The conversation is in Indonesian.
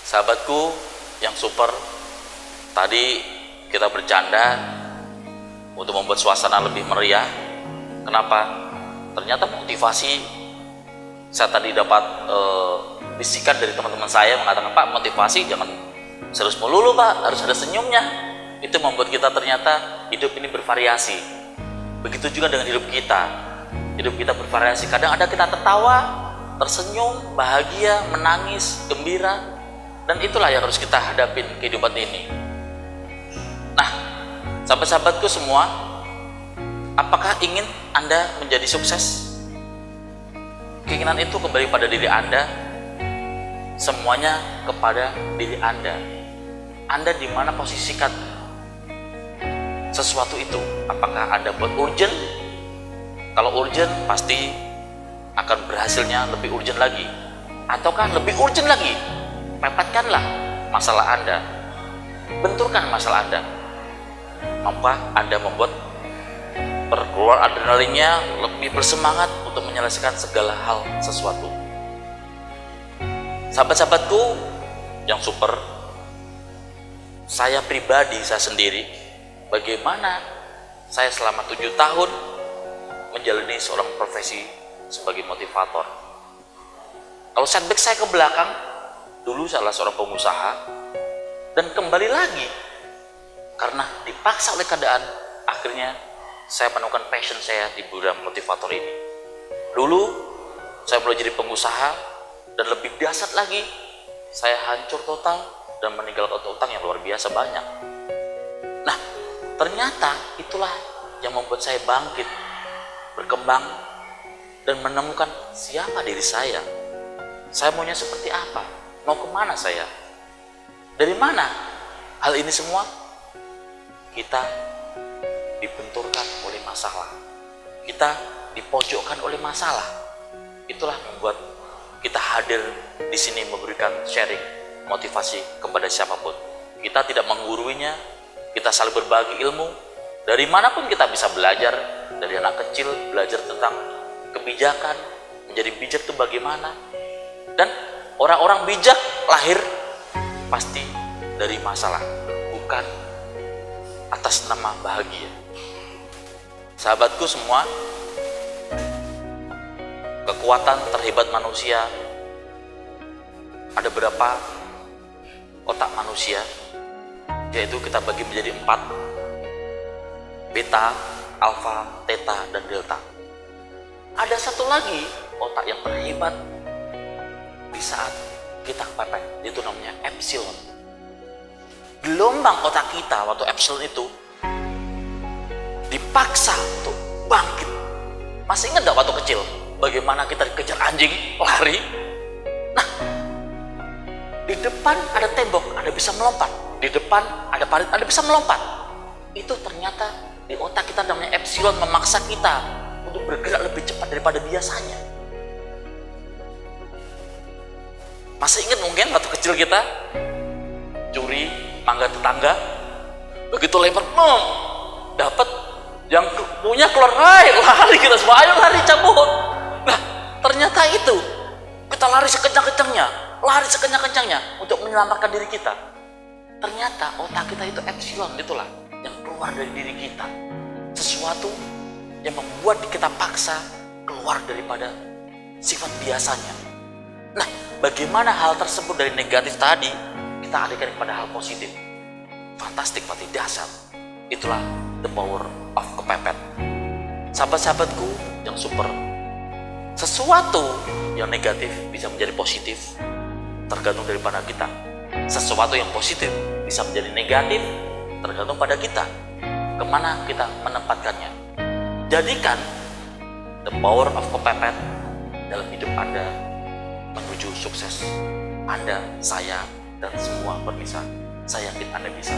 Sahabatku yang super, tadi kita bercanda untuk membuat suasana lebih meriah. Kenapa? Ternyata motivasi, saya tadi dapat bisikan dari teman-teman saya mengatakan, Pak, motivasi jangan serius melulu Pak, harus ada senyumnya. Itu membuat kita ternyata hidup ini bervariasi. Begitu juga dengan hidup kita bervariasi. Kadang ada kita tertawa, tersenyum, bahagia, menangis, gembira. Dan itulah yang harus kita hadapin kehidupan ini. Nah, sahabat-sahabatku semua, apakah ingin Anda menjadi sukses? Keinginan itu kembali pada diri Anda, semuanya kepada diri Anda. Anda di mana posisikan sesuatu itu? Apakah Anda buat urgent? Kalau urgent pasti akan berhasilnya lebih urgent lagi. Ataukah lebih urgent lagi? Pepatkanlah masalah Anda, benturkan masalah Anda. Mampukah Anda membuat perkeluar adrenalinnya lebih bersemangat untuk menyelesaikan segala hal sesuatu? Sahabat-sahabatku yang super, saya pribadi, saya sendiri, bagaimana saya selama 7 tahun menjalani seorang profesi sebagai motivator. Kalau setback saya ke belakang, dulu salah seorang pengusaha, dan kembali lagi karena dipaksa oleh keadaan, akhirnya saya menemukan passion saya di bidang motivator ini. Dulu saya mulai jadi pengusaha, dan lebih dahsyat lagi, saya hancur total dan meninggalkan utang yang luar biasa banyak. Nah, ternyata itulah yang membuat saya bangkit, berkembang, dan menemukan siapa diri saya. Saya maunya seperti apa? Mau kemana saya? Dari mana? Hal ini semua kita dibenturkan oleh masalah. Kita dipojokkan oleh masalah. Itulah membuat kita hadir di sini memberikan sharing, motivasi kepada siapapun. Kita tidak mengguruinya, kita saling berbagi ilmu. Dari manapun kita bisa belajar. Dari anak kecil belajar tentang kebijakan, menjadi bijak itu bagaimana. Dan orang-orang bijak lahir pasti dari masalah, bukan atas nama bahagia. Sahabatku semua, kekuatan terhebat manusia, ada berapa otak manusia, yaitu kita bagi menjadi 4: beta, alfa, theta, dan delta. Ada satu lagi otak yang terhebat di saat kita kepepet, itu namanya epsilon. Gelombang otak kita waktu epsilon itu dipaksa untuk bangkit. Masih ingat gak waktu kecil bagaimana kita dikejar anjing, lari? Nah, di depan ada tembok, Anda bisa melompat. Di depan ada parit, Anda bisa melompat. Itu ternyata di otak kita namanya epsilon memaksa kita untuk bergerak lebih cepat daripada biasanya. Masih ingat mungkin waktu kecil kita curi mangga tetangga, begitu lempar, dapat yang punya keluar, lari kita semua, ayo lari cabut. Nah, ternyata itu kita lari sekencang-kencangnya untuk menyelamatkan diri kita. Ternyata otak kita itu epsilon, itulah yang keluar dari diri kita, sesuatu yang membuat kita paksa keluar daripada sifat biasanya. Nah, bagaimana hal tersebut dari negatif tadi kita alihkan kepada hal positif? Fantastik, pasti dahsyat. Itulah the power of kepepet. Sahabat-sahabatku yang super, sesuatu yang negatif bisa menjadi positif tergantung daripada kita. Sesuatu yang positif bisa menjadi negatif tergantung pada kita, kemana kita menempatkannya. Jadikan the power of kepepet dalam hidup Anda menuju sukses. Anda, saya, dan semua berbisa. Saya yakin Anda bisa.